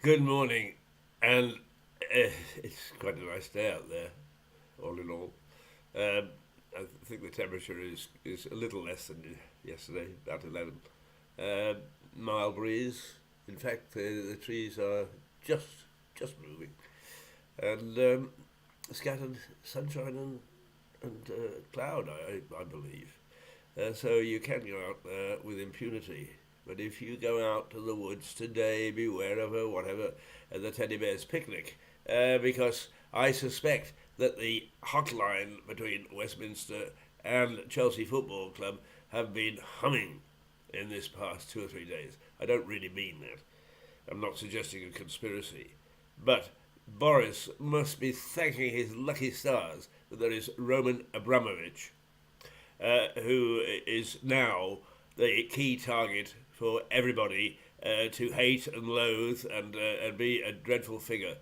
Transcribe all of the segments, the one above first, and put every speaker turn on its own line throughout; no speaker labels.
Good morning, and it's quite a nice day out there, all in all. Um, I think the temperature is a little less than yesterday, about 11. Um, Mild breeze. In fact, the trees are just just moving, and scattered sunshine and cloud, I believe. So you can go out there with impunity. But if you go out to the woods today, beware of whatever, the teddy bear's picnic, because I suspect that the hotline between Westminster and Chelsea Football Club have been humming in this past 2 or 3 days. I don't really mean that. I'm not suggesting a conspiracy. But Boris must be thanking his lucky stars that there is Roman Abramovich, who is now the key target for everybody to hate and loathe and be a dreadful figure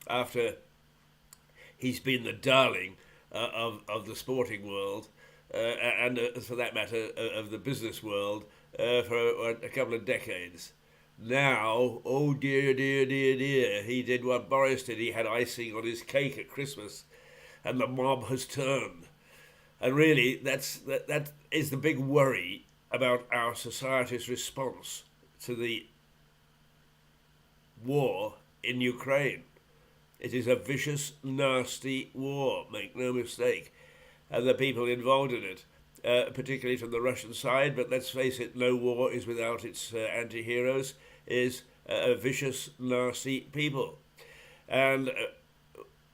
after he's been the darling of the sporting world and, for that matter, of the business world for a couple of decades. Now, oh dear, dear, dear, dear, he did what Boris did. He had icing on his cake at Christmas, and the mob has turned. And really, that is the big worry about our society's response to the war in Ukraine. It is a vicious, nasty war, make no mistake. And the people involved in it, particularly from the Russian side, but let's face it, no war is without its anti heroes, is a vicious, nasty people. And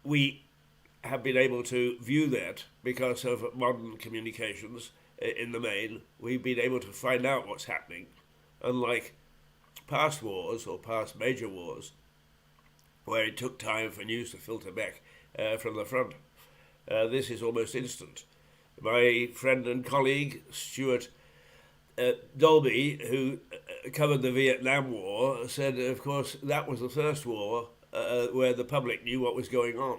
we have been able to view that because of modern communications in the main. We've been able to find out what's happening, unlike past wars or past major wars, where it took time for news to filter back from the front. This is almost instant. My friend and colleague, Stuart Dolby, who covered the Vietnam War, said, of course, that was the first war where the public knew what was going on.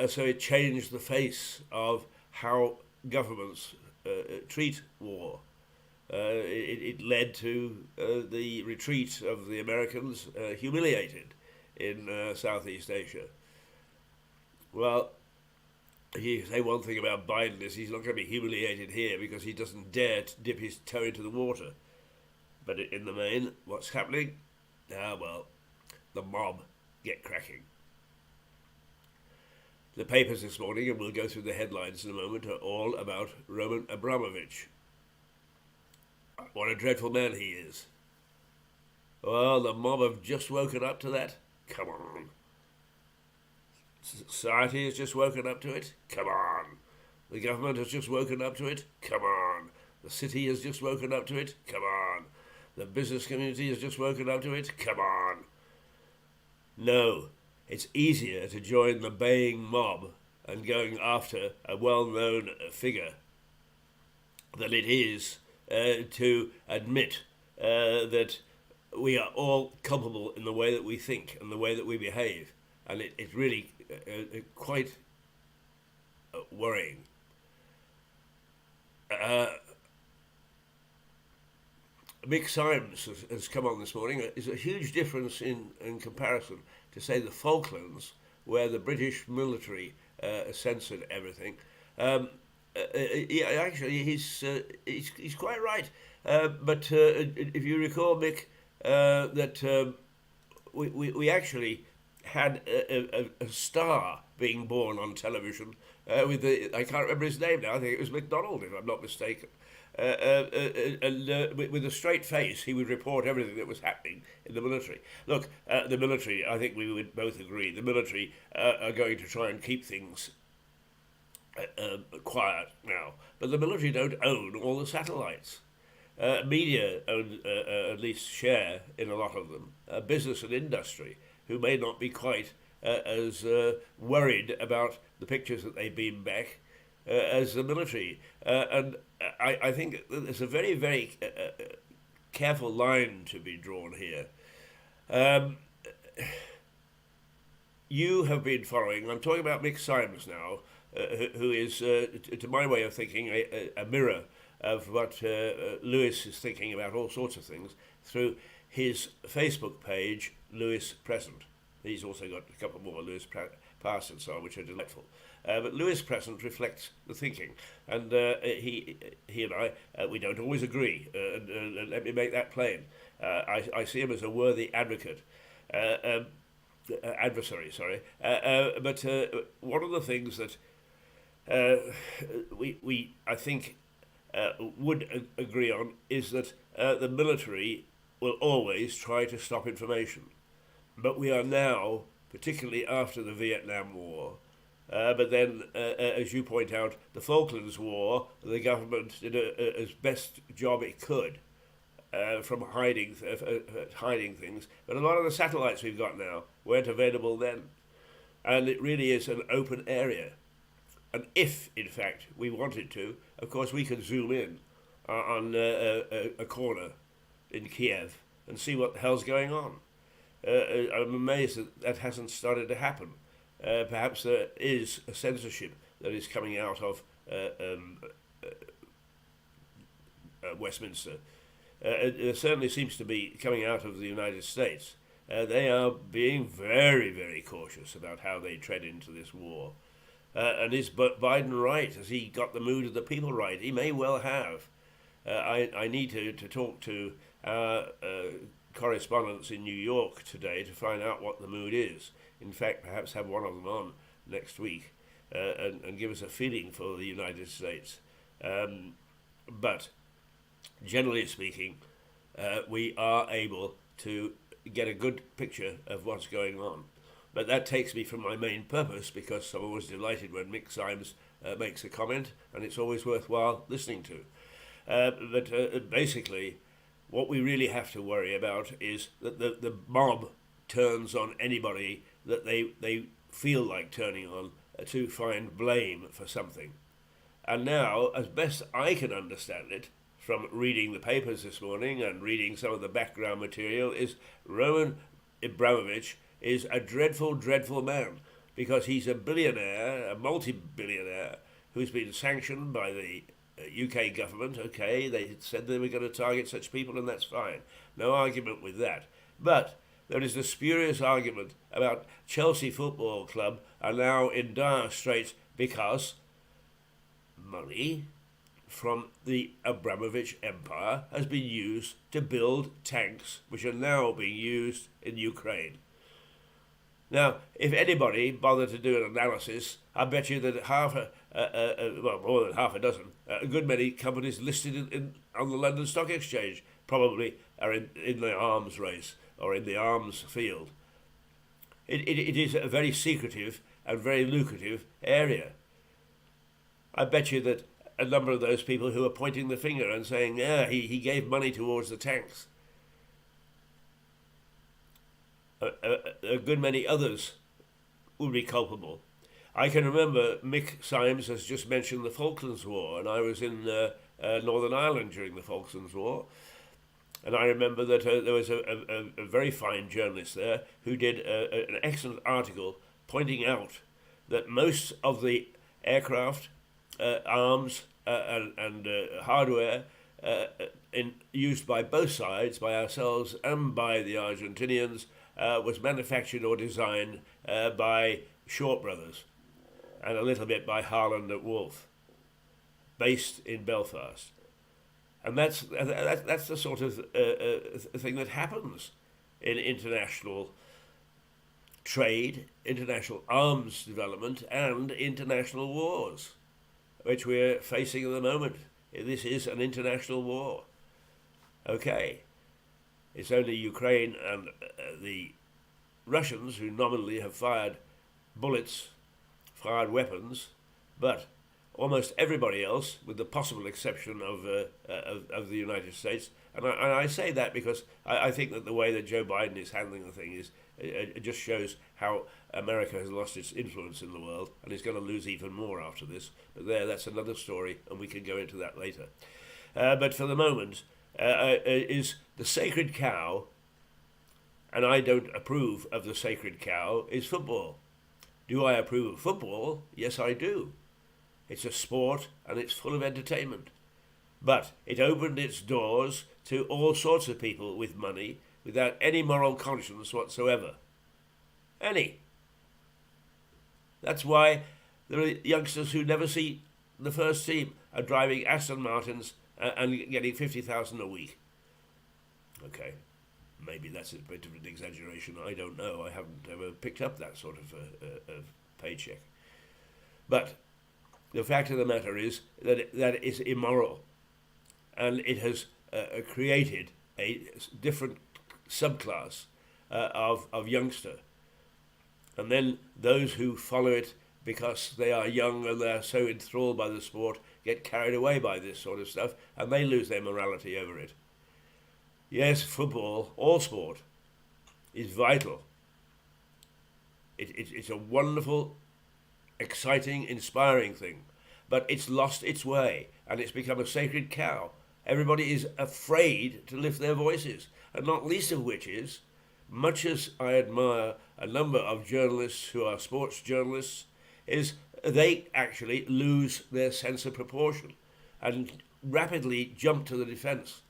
So it changed the face of how governments treat war. It led to the retreat of the Americans, humiliated in Southeast Asia. Well, you say one thing about Biden is he's not going to be humiliated here because he doesn't dare to dip his toe into the water. But in the main, what's happening? Well, the mob get cracking. The papers this morning, and we'll go through the headlines in a moment, are all about Roman Abramovich. What a dreadful man he is. Well, the mob have just woken up to that. Come on. Society has just woken up to it. Come on. The government has just woken up to it. Come on. The city has just woken up to it. Come on. The business community has just woken up to it. Come on. No. It's easier to join the baying mob and going after a well-known figure than it is to admit that we are all culpable in the way that we think and the way that we behave. And it's really quite worrying. Mick Symes has come on this morning. It's a huge difference in comparison to, say, the Falklands, where the British military censored everything. Actually, he's quite right. But if you recall, Mick, that we actually had a star being born on television with I can't remember his name now. I think it was MacDonald, if I'm not mistaken. And with a straight face, he would report everything that was happening in the military. Look, the military, I think we would both agree, the military are going to try and keep things quiet now. But the military don't own all the satellites. Media own, at least share in a lot of them. Business and industry, who may not be quite as worried about the pictures that they beam back as the military. And I think there's a very, very careful line to be drawn here. You have been following, I'm talking about Mick Symes now, who is, to my way of thinking, a mirror of what Lewis is thinking about all sorts of things through his Facebook page, Lewis Present. He's also got a couple more, Lewis Pass and so on, which are delightful. But Lewis Present reflects the thinking, and he and I, we don't always agree. Let me make that plain. I see him as a worthy advocate. Adversary, sorry. But one of the things that we I think would agree on is that the military will always try to stop information. But we are now, particularly after the Vietnam War, but then, as you point out, the Falklands War, the government did as best job it could from hiding things. But a lot of the satellites we've got now weren't available then. And it really is an open area. And if, in fact, we wanted to, of course, we could zoom in on a corner in Kiev and see what the hell's going on. I'm amazed that that hasn't started to happen. Perhaps there is a censorship that is coming out of Westminster. It certainly seems to be coming out of the United States. They are being very, very cautious about how they tread into this war. And is Biden right? Has he got the mood of the people right? He may well have. I need to talk to our correspondents in New York today to find out what the mood is. In fact, perhaps have one of them on next week and give us a feeling for the United States. But generally speaking, we are able to get a good picture of what's going on. But that takes me from my main purpose, because I'm always delighted when Mick Symes makes a comment, and it's always worthwhile listening to. But basically, what we really have to worry about is that the mob turns on anybody that they feel like turning on to find blame for something. And now, as best I can understand it, from reading the papers this morning and reading some of the background material, is Roman Abramovich is a dreadful, dreadful man, because he's a billionaire, a multi-billionaire, who's been sanctioned by the UK government. Okay, they said they were going to target such people, and that's fine. No argument with that. But there is the spurious argument about Chelsea Football Club are now in dire straits because money from the Abramovich empire has been used to build tanks which are now being used in Ukraine. Now, if anybody bothered to do an analysis, I bet you that more than half a dozen, a good many companies listed on the London Stock Exchange probably are in the arms race or in the arms field. It is a very secretive and very lucrative area. I bet you that a number of those people who are pointing the finger and saying, yeah, he gave money towards the tanks, a good many others would be culpable. I can remember Mick Symes has just mentioned the Falklands War, and I was in Northern Ireland during the Falklands War, and I remember that there was a very fine journalist there who did an excellent article pointing out that most of the aircraft, arms and hardware used by both sides, by ourselves and by the Argentinians, was manufactured or designed by Short Brothers and a little bit by Harland at Wolff, based in Belfast. And that's the sort of thing that happens in international trade, international arms development, and international wars, which we're facing at the moment. This is an international war. Okay. It's only Ukraine and the Russians who nominally have fired bullets, fired weapons, but almost everybody else, with the possible exception of the United States, and I say that because I think that the way that Joe Biden is handling the thing is it just shows how America has lost its influence in the world, and is going to lose even more after this. But that's another story, and we can go into that later. But for the moment, is the sacred cow, and I don't approve of the sacred cow, is football. Do I approve of football? Yes, I do. It's a sport and it's full of entertainment. But it opened its doors to all sorts of people with money without any moral conscience whatsoever. Any. That's why there are youngsters who never see the first team are driving Aston Martins and getting 50,000 a week. Okay, maybe that's a bit of an exaggeration. I don't know. I haven't ever picked up that sort of paycheck. But the fact of the matter is that it is immoral, and it has created a different subclass of youngster. And then those who follow it because they are young and they are so enthralled by the sport get carried away by this sort of stuff, and they lose their morality over it. Yes, football, all sport, is vital. It's a wonderful, exciting, inspiring thing, but it's lost its way and it's become a sacred cow. Everybody is afraid to lift their voices, and not least of which is, much as I admire a number of journalists who are sports journalists, is they actually lose their sense of proportion and rapidly jump to the defense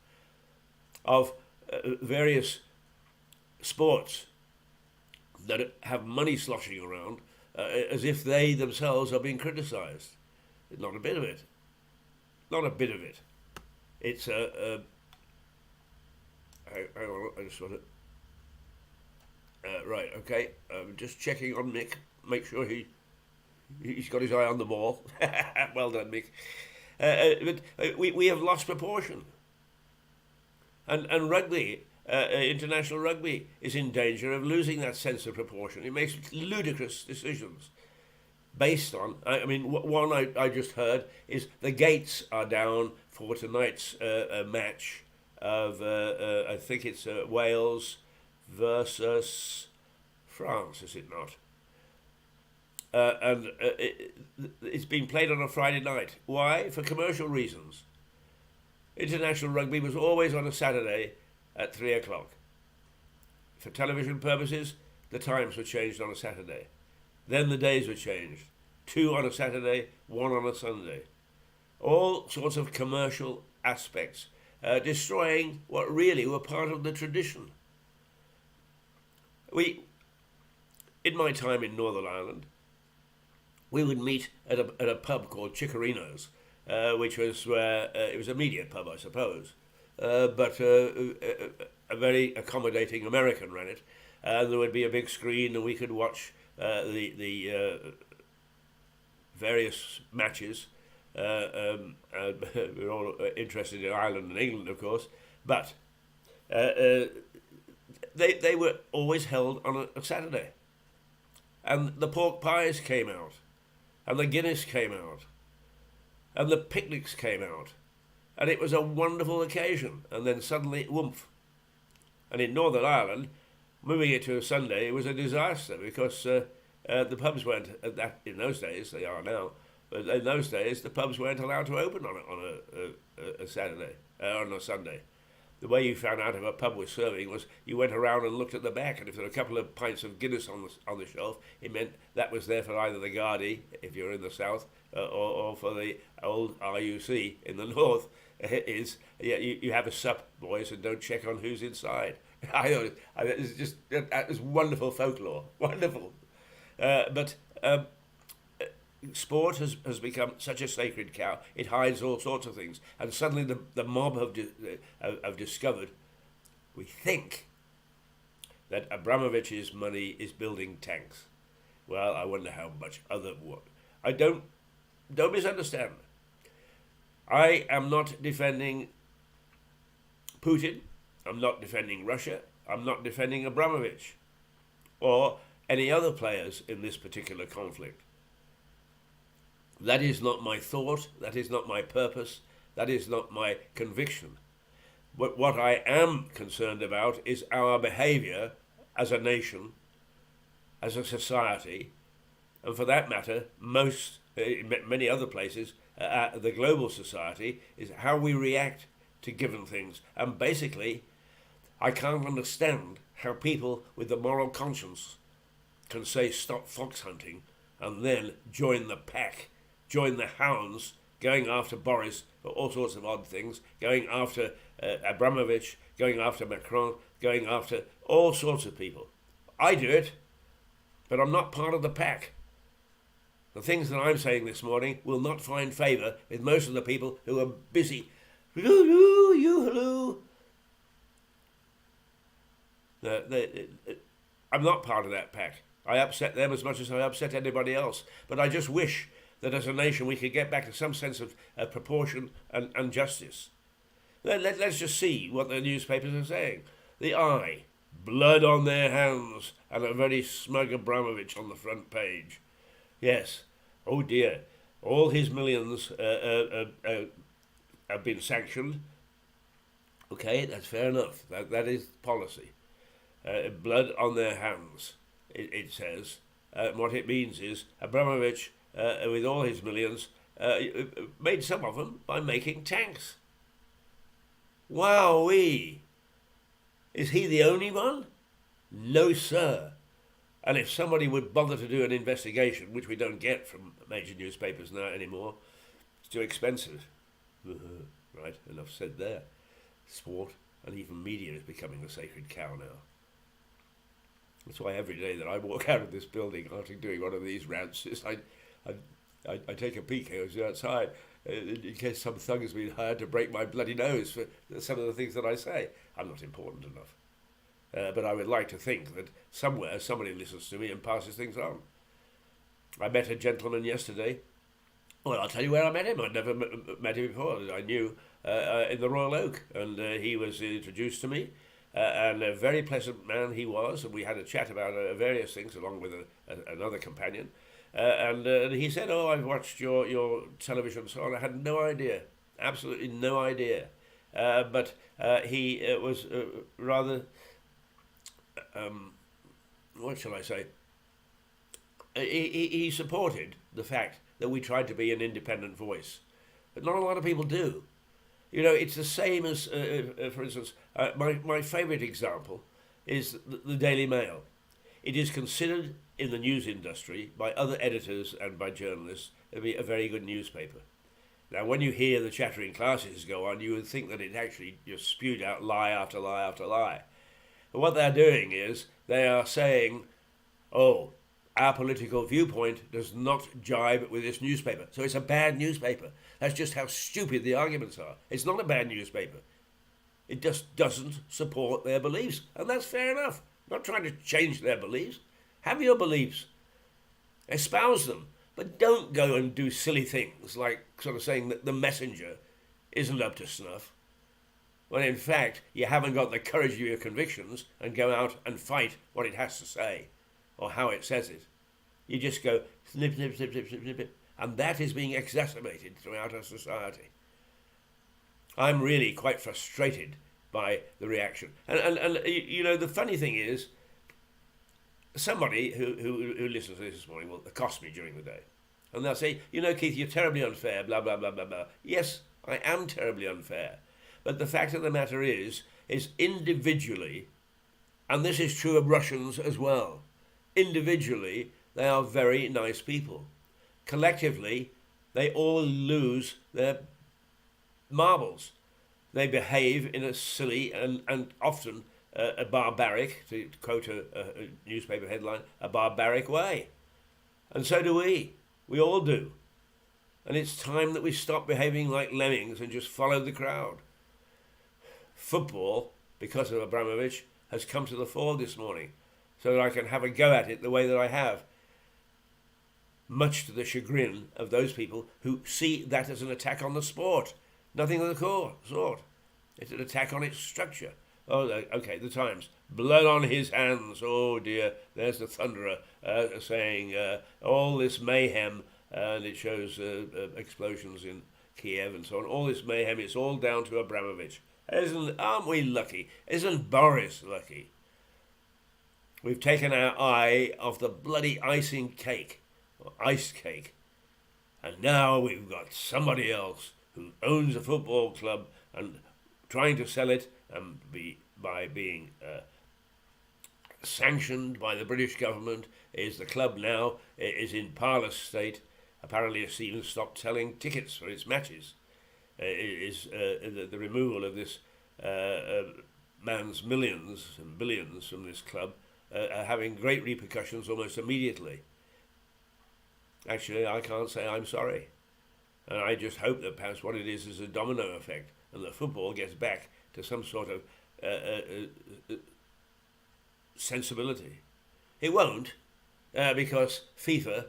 of various sports that have money sloshing around as if they themselves are being criticised. Not a bit of it. Not a bit of it. It's hang on, I just want to... right, okay. I'm just checking on Mick. Make sure he's got his eye on the ball. Well done, Mick. But we have lost proportion. And rugby, international rugby, is in danger of losing that sense of proportion. It makes ludicrous decisions based on... I mean, one I just heard is the gates are down for tonight's match of, I think it's Wales versus France, is it not? And it's been played on a Friday night. Why? For commercial reasons. International rugby was always on a Saturday at 3 o'clock. For television purposes, the times were changed on a Saturday. Then the days were changed. 2 on a Saturday, 1 on a Sunday. All sorts of commercial aspects, destroying what really were part of the tradition. In my time in Northern Ireland, we would meet at a pub called Chicorino's, which was where it was a media pub, I suppose, but a very accommodating American ran it, and there would be a big screen, and we could watch the various matches. We're all interested in Ireland and England, of course, but they were always held on a Saturday, and the pork pies came out, and the Guinness came out, and the picnics came out, and it was a wonderful occasion. And then suddenly, whoomph. And in Northern Ireland, moving it to a Sunday was a disaster, because the pubs weren't, in those days, they are now, but in those days the pubs weren't allowed to open on a Saturday, on a Sunday. The way you found out if a pub was serving was you went around and looked at the back, and if there were a couple of pints of Guinness on the shelf, it meant that was there for either the Gardaí, if you're in the south, or for the old RUC in the north. You have a sup, boys, and don't check on who's inside. That was wonderful folklore, wonderful. But sport has become such a sacred cow. It hides all sorts of things, and suddenly the mob have discovered, we think, that Abramovich's money is building tanks. Well, I wonder how much other work. Don't misunderstand. I am not defending Putin. I'm not defending Russia. I'm not defending Abramovich or any other players in this particular conflict. That is not my thought, that is not my purpose, that is not my conviction. But what I am concerned about is our behaviour as a nation, as a society, and for that matter, in many other places, the global society, is how we react to given things. And basically, I can't understand how people with the moral conscience can say stop fox hunting and then join the pack, join the hounds, going after Boris for all sorts of odd things, going after Abramovich, going after Macron going after all sorts of people. I do it, but I'm not part of the pack. The things that I'm saying this morning will not find favour with most of the people who are busy. I'm not part of that pack. I upset them as much as I upset anybody else. But I just wish that as a nation we could get back to some sense of proportion and justice. Let's just see what the newspapers are saying. The Eye, blood on their hands, and a very smug Abramovich on the front page. Yes, oh dear, all his millions have been sanctioned. Okay, that's fair enough. That is policy. Blood on their hands, it says. What it means is Abramovich, with all his millions, made some of them by making tanks. Wowee! Is he the only one? No, sir. And if somebody would bother to do an investigation, which we don't get from major newspapers now anymore, it's too expensive. Right, enough said there. Sport and even media is becoming a sacred cow now. That's why every day that I walk out of this building after doing one of these rants, I take a peek outside in case some thug has been hired to break my bloody nose for some of the things that I say. I'm not important enough. But I would like to think that somewhere somebody listens to me and passes things on. I met a gentleman yesterday. Well, I'll tell you where I met him. I'd never met him before. I knew in the Royal Oak, and he was introduced to me. And a very pleasant man he was, and we had a chat about various things along with another companion. And he said, "Oh, I've watched your television and so on." I had no idea, absolutely no idea. But he was rather, what shall I say? He supported the fact that we tried to be an independent voice, but not a lot of people do. You know, it's the same as, for instance, my favourite example is the Daily Mail. It is considered in the news industry by other editors and by journalists to be a very good newspaper. Now, when you hear the chattering classes go on, you would think that it actually just spewed out lie after lie after lie. But what they're doing is they are saying, oh, our political viewpoint does not jibe with this newspaper, so it's a bad newspaper. That's just how stupid the arguments are. It's not a bad newspaper. It just doesn't support their beliefs, and that's fair enough. I'm not trying to change their beliefs. Have your beliefs. Espouse them, but don't go and do silly things like sort of saying that the Messenger isn't up to snuff, when in fact you haven't got the courage of your convictions and go out and fight what it has to say or how it says it. You just go snip, snip, snip, snip, snip, snip, and that is being exacerbated throughout our society. I'm really quite frustrated by the reaction. And you know, the funny thing is, somebody who listens to this morning will accost me during the day. And they'll say, you know, Keith, you're terribly unfair, blah, blah, blah, blah, blah. Yes, I am terribly unfair. But the fact of the matter is individually, and this is true of Russians as well, individually, they are very nice people. Collectively, they all lose their marbles. They behave in a silly and often a barbaric, to quote a newspaper headline, a barbaric way. And so do we. We all do. And it's time that we stop behaving like lemmings and just follow the crowd. Football, because of Abramovich, has come to the fore this morning, so that I can have a go at it the way that I have, much to the chagrin of those people who see that as an attack on the sport. Nothing of the sort. It's an attack on its structure. Oh, okay, the Times. Blood on his hands. Oh, dear. There's the Thunderer saying all this mayhem, and it shows explosions in Kiev and so on. All this mayhem, it's all down to Abramovich. Aren't we lucky? Isn't Boris lucky? We've taken our eye off the bloody icing cake, or ice cake, and now we've got somebody else who owns a football club and trying to sell it and by being sanctioned by the British government. Is the club now is in parlous state. Apparently it's even stopped selling tickets for its matches. The removal of this man's millions and billions from this club are having great repercussions almost immediately. Actually, I can't say I'm sorry. And I just hope that perhaps what it is a domino effect, and that football gets back to some sort of sensibility. It won't, because FIFA,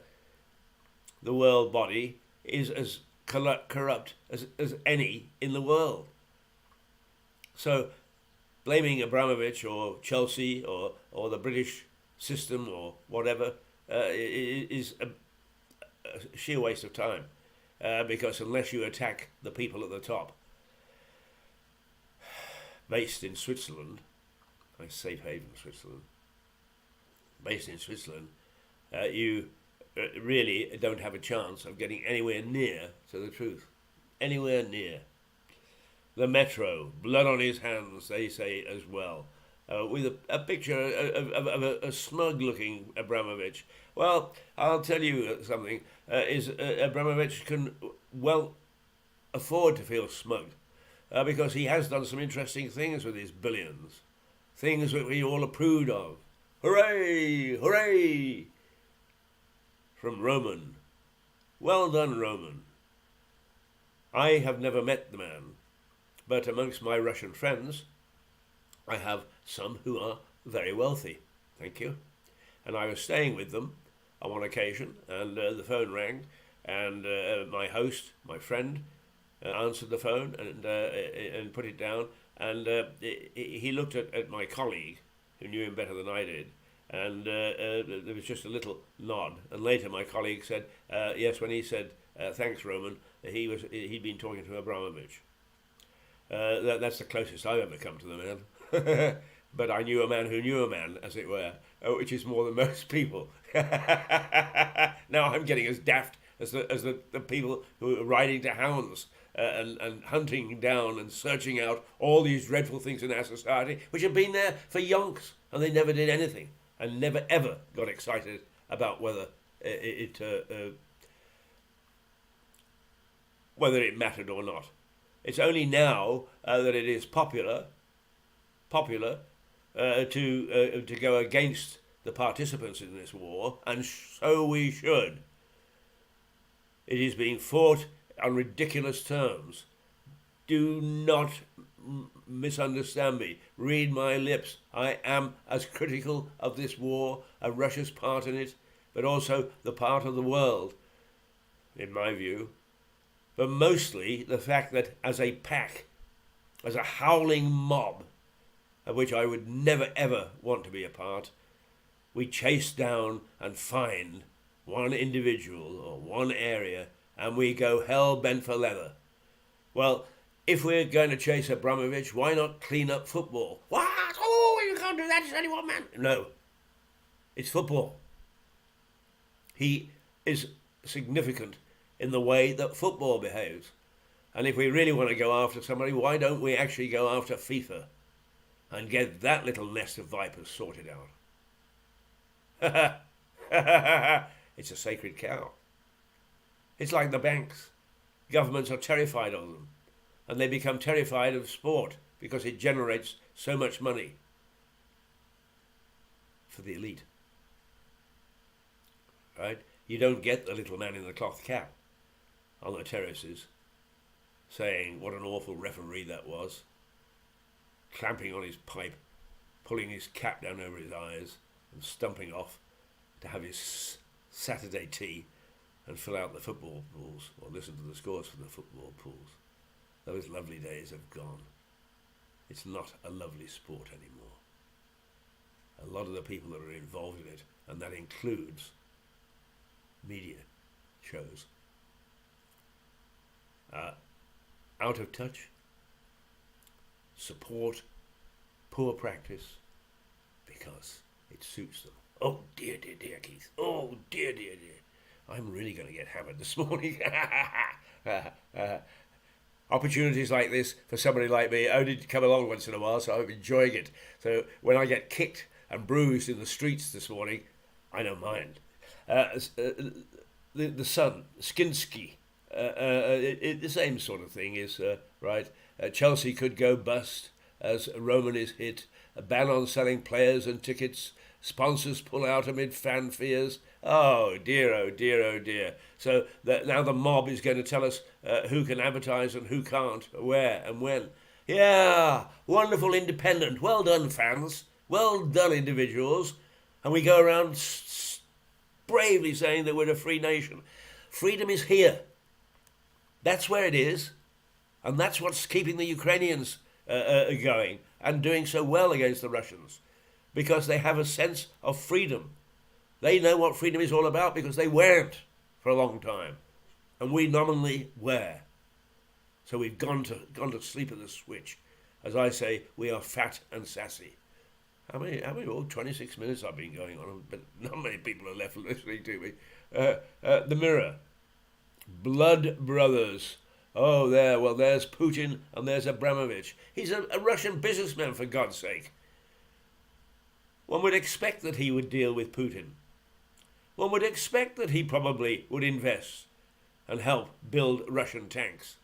the world body, is as corrupt as any in the world. So blaming Abramovich or Chelsea or the British system or whatever is a sheer waste of time, because unless you attack the people at the top, based in Switzerland, a safe haven, Switzerland, based in Switzerland, you really don't have a chance of getting anywhere near to the truth. Anywhere near. The Metro, blood on his hands, they say as well, with a picture of a smug-looking Abramovich. Well, I'll tell you something, Abramovich can well afford to feel smug, because he has done some interesting things with his billions, things that we all approved of. Hooray! Hooray! From Roman. Well done, Roman. I have never met the man, but amongst my Russian friends, I have some who are very wealthy. Thank you. And I was staying with them on one occasion, and the phone rang, and my host, my friend, answered the phone and put it down, and he looked at my colleague, who knew him better than I did, and there was just a little nod. And later my colleague said, yes, when he said, thanks, Roman, he'd been talking to Abramovich. That's the closest I've ever come to the man. But I knew a man who knew a man, as it were, which is more than most people. Now I'm getting as daft as the people who are riding to hounds and hunting down and searching out all these dreadful things in our society, which have been there for yonks, and they never did anything, and never ever got excited about whether whether it mattered or not. It's only now that it is popular to go against the participants in this war, and so we should. It is being fought on ridiculous terms. Do not misunderstand me. Read my lips. I am as critical of this war, of Russia's part in it, but also the part of the world, in my view. But mostly the fact that as a pack, as a howling mob, of which I would never ever want to be a part, we chase down and find one individual or one area, and we go hell-bent for leather. Well, if we're going to chase Abramovich, why not clean up football? What? Oh, you can't do that, it's only one man. No, it's football. He is significant in the way that football behaves. And if we really want to go after somebody, why don't we actually go after FIFA and get that little nest of vipers sorted out? It's a sacred cow. It's like the banks. Governments are terrified of them, and they become terrified of sport because it generates so much money for the elite. Right? You don't get the little man in the cloth cap on the terraces saying what an awful referee that was, clamping on his pipe, pulling his cap down over his eyes and stumping off to have his Saturday tea and fill out the football pools or listen to the scores from the football pools. Those lovely days have gone. It's not a lovely sport anymore. A lot of the people that are involved in it, and that includes media shows, out of touch, support poor practice because it suits them. Oh dear, dear, dear, Keith. Oh dear, dear, dear. I'm really going to get hammered this morning. Opportunities like this for somebody like me only come along once in a while, so I'm enjoying it. So when I get kicked and bruised in the streets this morning, I don't mind. The Sun, Skinsky, the same sort of thing is right. Chelsea could go bust. as Roman is hit, a ban on selling players and tickets, sponsors pull out amid fan fears. Oh dear, oh dear, oh dear. So now the mob is going to tell us who can advertise and who can't, where and when. Yeah, wonderful independent. Well done, fans. Well done, individuals. And we go around bravely saying that we're a free nation. Freedom is here. That's where it is. And that's what's keeping the Ukrainians going and doing so well against the Russians, because they have a sense of freedom. They know what freedom is all about because they weren't for a long time, and we nominally were. So we've gone to sleep at the switch. As I say, we are fat and sassy. How many? 26 minutes I've been going on, but not many people are left listening to me. The Mirror. Blood brothers. Oh, there's Putin and there's Abramovich. He's a Russian businessman, for God's sake. One would expect that he would deal with Putin. One would expect that he probably would invest and help build Russian tanks.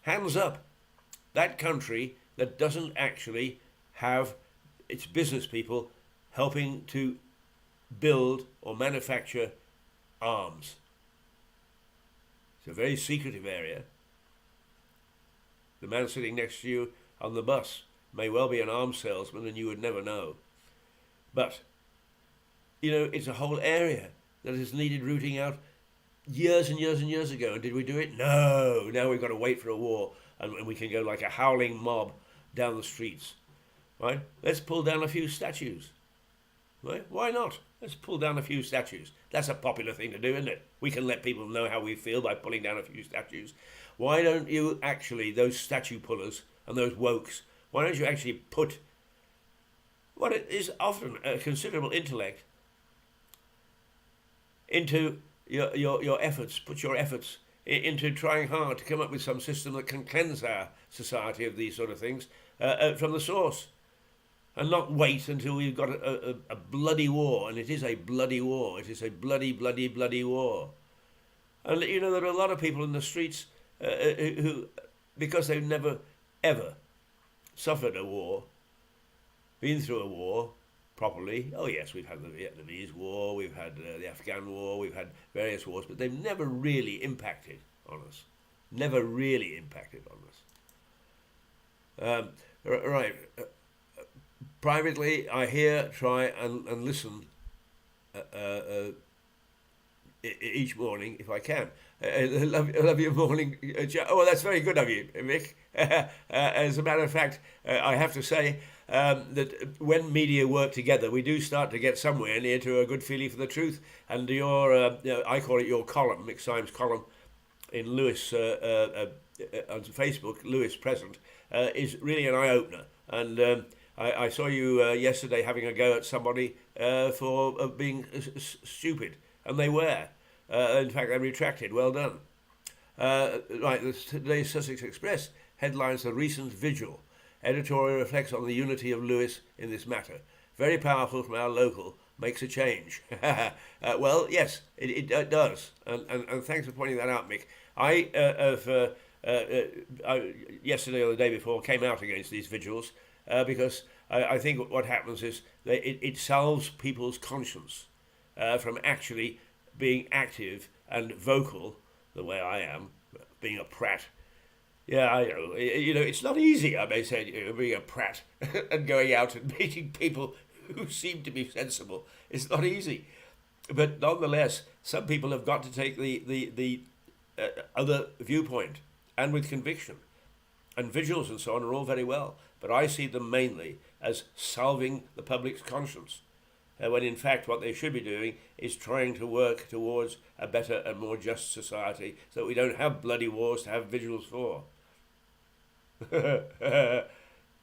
Hands up. That country that doesn't actually have its business people helping to build or manufacture arms. It's a very secretive area. The man sitting next to you on the bus may well be an arms salesman and you would never know. But, it's a whole area that has needed rooting out years and years and years ago. And did we do it? No. Now we've got to wait for a war and we can go like a howling mob down the streets. Right? Let's pull down a few statues. Right? Why not? Let's pull down a few statues. That's a popular thing to do, isn't it? We can let people know how we feel by pulling down a few statues. Why don't you actually, those statue pullers and those wokes, why don't you actually put what is often a considerable intellect into your efforts, put your efforts into trying hard to come up with some system that can cleanse our society of these sort of things from the source. And not wait until we've got a bloody war, and it is a bloody war. It is a bloody, bloody, bloody war. And there are a lot of people in the streets who, because they've never, ever suffered a war, been through a war properly. Oh yes, we've had the Vietnamese War, we've had the Afghan War, we've had various wars, but they've never really impacted on us. Never really impacted on us. Right. Privately, I hear, try and listen each morning if I can. I love your morning. Oh, that's very good of you, Mick. As a matter of fact, I have to say that when media work together, we do start to get somewhere near to a good feeling for the truth. And your, I call it your column, Mick Symes' column, in Lewis on Facebook, Lewis Present, is really an eye-opener. And I saw you yesterday having a go at somebody for being stupid, and they were. In fact, they retracted. Well done. Right, today's Sussex Express headlines the recent vigil. Editorial reflects on the unity of Lewis in this matter. Very powerful from our local, makes a change. Well, yes, it does. And thanks for pointing that out, Mick. I yesterday or the day before came out against these vigils because I think what happens is that it salves people's conscience from actually being active and vocal the way I am, being a prat. Yeah, I know. It's not easy, I may say, being a prat and going out and meeting people who seem to be sensible. It's not easy. But nonetheless, some people have got to take the other viewpoint, and with conviction. And vigils and so on are all very well, but I see them mainly as salving the public's conscience, when in fact what they should be doing is trying to work towards a better and more just society so that we don't have bloody wars to have vigils for.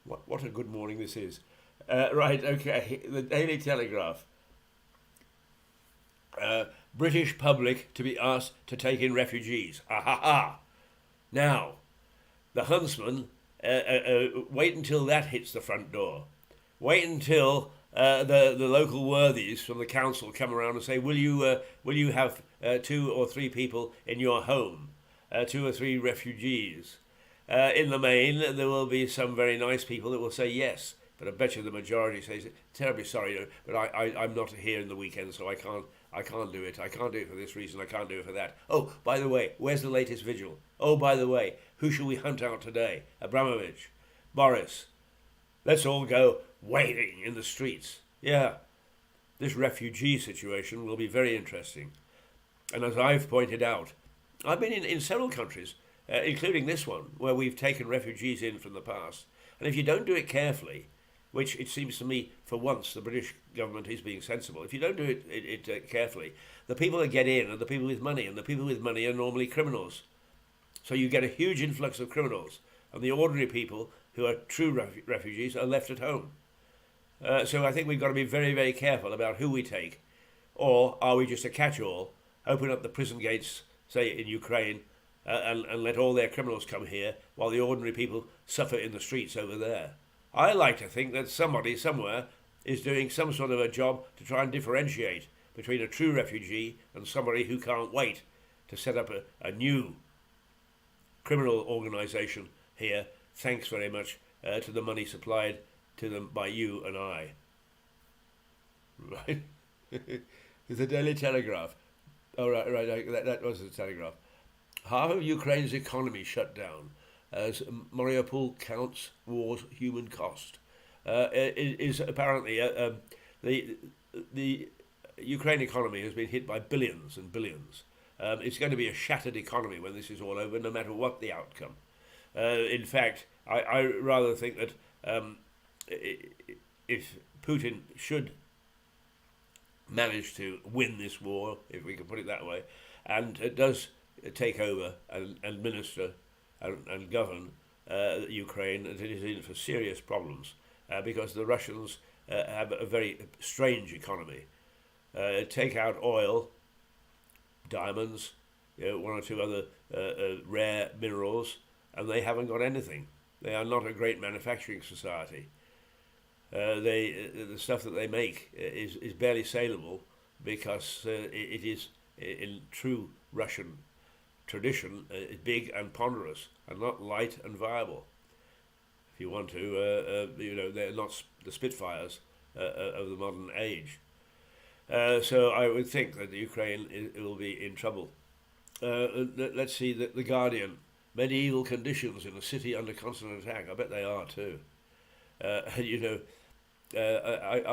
What a good morning this is. Right, okay, the Daily Telegraph. British public to be asked to take in refugees. Now, the Huntsman, wait until that hits the front door. Wait until the local worthies from the council come around and say, will you have 2 or 3 people in your home, 2 or 3 refugees? In the main, there will be some very nice people that will say yes, but I bet you the majority says, terribly sorry, but I'm not here in the weekend, so I can't do it. I can't do it for this reason. I can't do it for that. Oh, by the way, where's the latest vigil? Oh, by the way, who shall we hunt out today? Abramovich, Boris. Let's all go waiting in the streets. Yeah, this refugee situation will be very interesting. And as I've pointed out, I've been in several countries, including this one, where we've taken refugees in from the past. And if you don't do it carefully, which it seems to me for once the British government is being sensible, if you don't do it carefully, the people that get in are the people with money, and the people with money are normally criminals. So you get a huge influx of criminals, and the ordinary people who are true refugees are left at home. So I think we've got to be very, very careful about who we take. Or are we just a catch-all, open up the prison gates, say in Ukraine, and let all their criminals come here while the ordinary people suffer in the streets over there? I like to think that somebody somewhere is doing some sort of a job to try and differentiate between a true refugee and somebody who can't wait to set up a new criminal organisation here, thanks very much to the money supplied to them by you and I. Right? The Daily Telegraph. Oh, right, that was the Telegraph. Half of Ukraine's economy shut down as Mariupol counts war's human cost. It is apparently the Ukraine economy has been hit by billions and billions. It's going to be a shattered economy when this is all over, no matter what the outcome. In fact, I rather think that if Putin should manage to win this war, if we can put it that way, and does take over and administer and govern Ukraine, it is in for serious problems because the Russians have a very strange economy. Take out oil, diamonds, one or two other rare minerals, and they haven't got anything. They are not a great manufacturing society. The stuff that they make is barely saleable because it is, in true Russian tradition, big and ponderous and not light and viable. If you want to, they're not the Spitfires of the modern age. So I would think that Ukraine will be in trouble. Let's see, the Guardian. Medieval conditions in a city under constant attack. I bet they are too. I've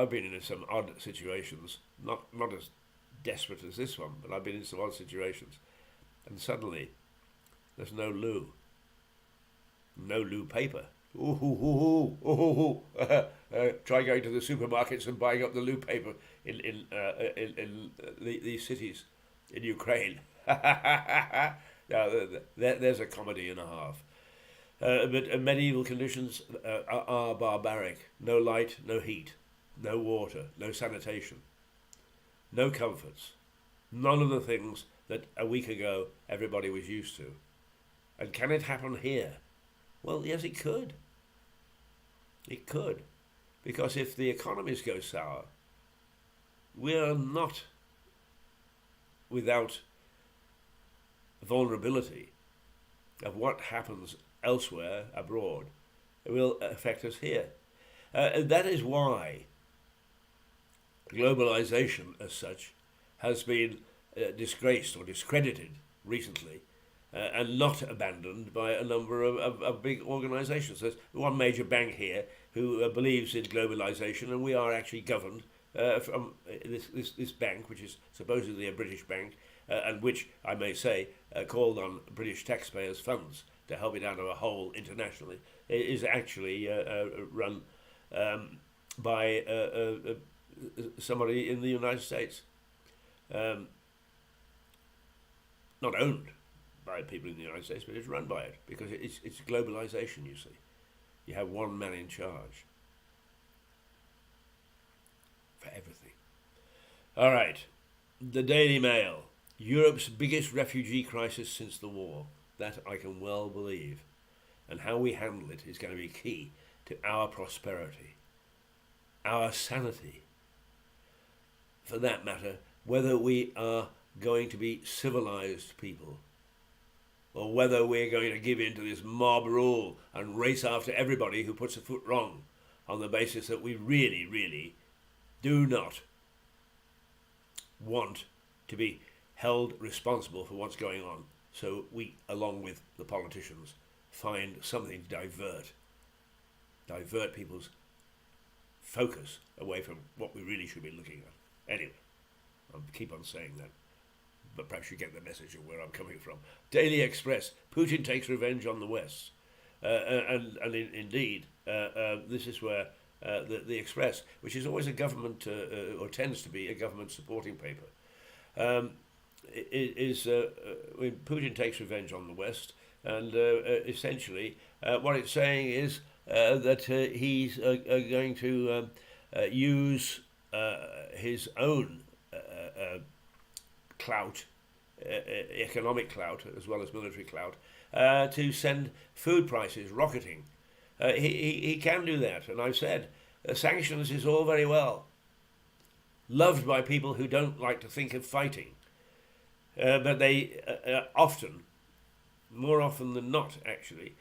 been in some odd situations, not as desperate as this one, but I've been in some odd situations. And suddenly, there's no loo paper. Try going to the supermarkets and buying up the loo paper in these cities in Ukraine. Now, there's a comedy and a half. But medieval conditions are barbaric. No light, no heat, no water, no sanitation, no comforts. None of the things that a week ago everybody was used to. And can it happen here? Well, yes, it could. It could. Because if the economies go sour, we are not without vulnerability of what happens elsewhere, abroad. It will affect us here. And that is why globalization as such has been disgraced or discredited recently and not abandoned by a number of big organizations. There's one major bank here who believes in globalization, and we are actually governed from this bank, which is supposedly a British bank, and which, I may say, called on British taxpayers' funds to help it out of a hole internationally, is actually run by somebody in the United States. Not owned by people in the United States, but it's run by it, because it's globalization, you see. You have one man in charge for everything. All right, the Daily Mail. Europe's biggest refugee crisis since the war. That I can well believe. And how we handle it is going to be key to our prosperity, our sanity. For that matter, whether we are going to be civilized people or whether we're going to give in to this mob rule and race after everybody who puts a foot wrong on the basis that we really, really do not want to be held responsible for what's going on. So we, along with the politicians, find something to divert people's focus away from what we really should be looking at. Anyway, I'll keep on saying that, but perhaps you get the message of where I'm coming from. Daily Express: Putin takes revenge on the West. Indeed, this is where the Express, which is always a government, or tends to be a government supporting paper, when Putin takes revenge on the West, and essentially what it's saying is that he's going to use his own clout, economic clout as well as military clout, to send food prices rocketing. He can do that, and I've said sanctions is all very well, loved by people who don't like to think of fighting, but they often, more often than not actually,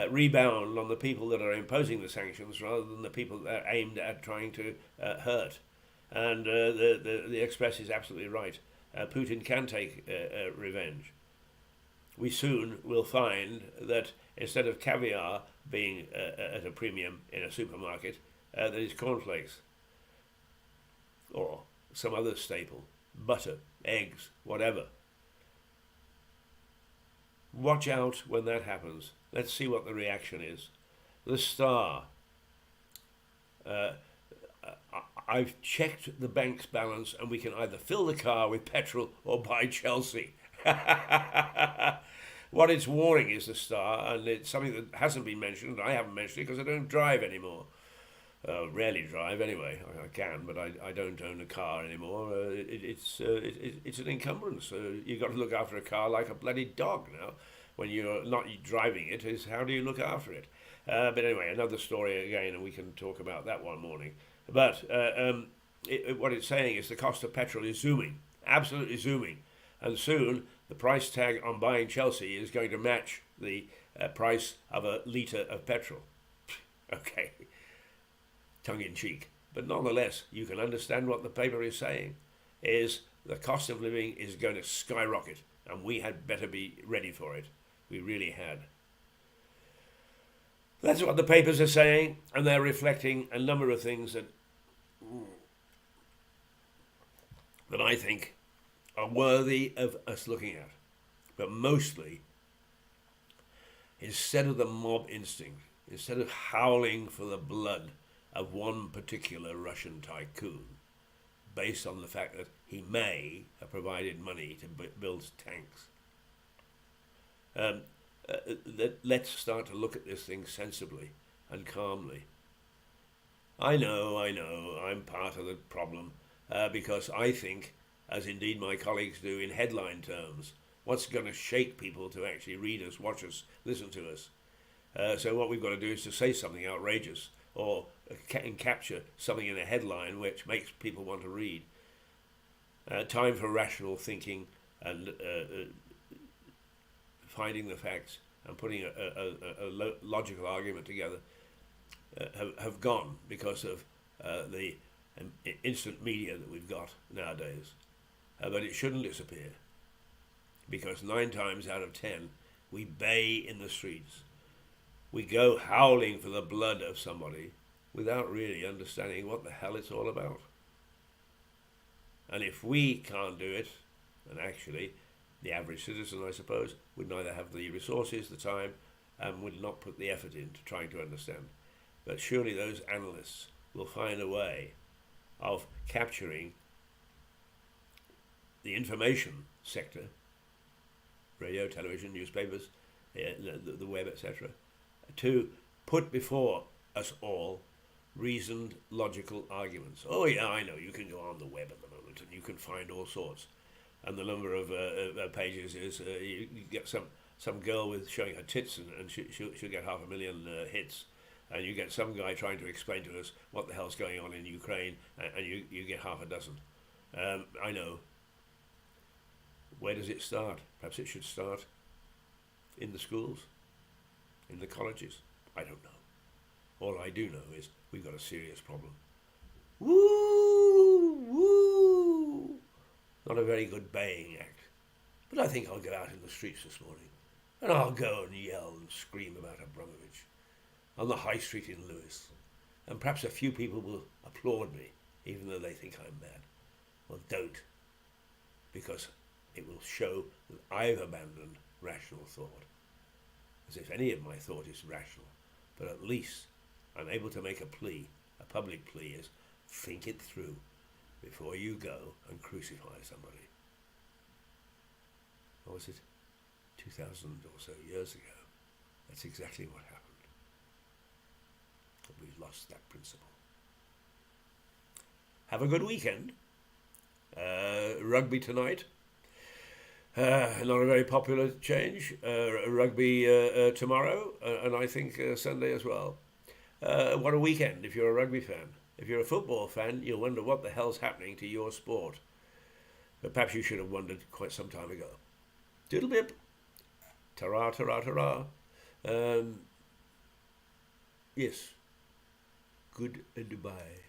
rebound on the people that are imposing the sanctions rather than the people that are aimed at trying to hurt. And the Express is absolutely right. Putin can take revenge. We soon will find that instead of caviar being at a premium in a supermarket, that is cornflakes or some other staple, butter, eggs, whatever. Watch out when that happens. Let's see what the reaction is. The Star. I've checked the bank's balance and we can either fill the car with petrol or buy Chelsea. What it's warning is the Star, and it's something that hasn't been mentioned. I haven't mentioned it because I don't drive anymore. Rarely drive anyway. I can, but I don't own a car anymore. It's an encumbrance. You've got to look after a car like a bloody dog now. When you're not driving it, is how do you look after it? But anyway, another story again, and we can talk about that one morning. But what it's saying is the cost of petrol is zooming, absolutely zooming. And soon the price tag on buying Chelsea is going to match the price of a litre of petrol. Okay, tongue in cheek. But nonetheless, you can understand what the paper is saying, is the cost of living is going to skyrocket, and we had better be ready for it. We really had. That's what the papers are saying, and they're reflecting a number of things that I think are worthy of us looking at. But mostly, instead of the mob instinct, instead of howling for the blood of one particular Russian tycoon, based on the fact that he may have provided money to build tanks, let's start to look at this thing sensibly and calmly. I know, I'm part of the problem because I think, as indeed my colleagues do in headline terms, what's going to shake people to actually read us, watch us, listen to us. So what we've got to do is to say something outrageous or capture something in a headline which makes people want to read. Time for rational thinking and finding the facts and putting a logical argument together have gone because of the instant media that we've got nowadays. But it shouldn't disappear, because 9 times out of 10 we bay in the streets. We go howling for the blood of somebody without really understanding what the hell it's all about. And if we can't do it, and actually the average citizen, I suppose, would neither have the resources, the time, and would not put the effort into trying to understand. But surely those analysts will find a way of capturing the information sector, radio, television, newspapers, the web, etc., to put before us all reasoned, logical arguments. Oh yeah, I know, you can go on the web at the moment and you can find all sorts. And the number of pages is, you get some girl with showing her tits and she'll get 500,000 hits. And you get some guy trying to explain to us what the hell's going on in Ukraine, and you get half a dozen. I know. Where does it start? Perhaps it should start in the schools, in the colleges? I don't know. All I do know is we've got a serious problem. Woo! Woo! Not a very good baying act. But I think I'll go out in the streets this morning, and I'll go and yell and scream about Abramovich on the high street in Lewis. And perhaps a few people will applaud me, even though they think I'm mad. Well, don't, because it will show that I've abandoned rational thought. As if any of my thought is rational, but at least I'm able to make a plea, a public plea is, think it through before you go and crucify somebody. What was it? 2,000 or so years ago. That's exactly what happened. And we've lost that principle. Have a good weekend. Rugby tonight. Not a very popular change. Rugby tomorrow, and I think Sunday as well. What a weekend if you're a rugby fan. If you're a football fan, you'll wonder what the hell's happening to your sport. But perhaps you should have wondered quite some time ago. Doodle bip. Ta-ra, ta-ra, ta-ra. Yes. Goodbye.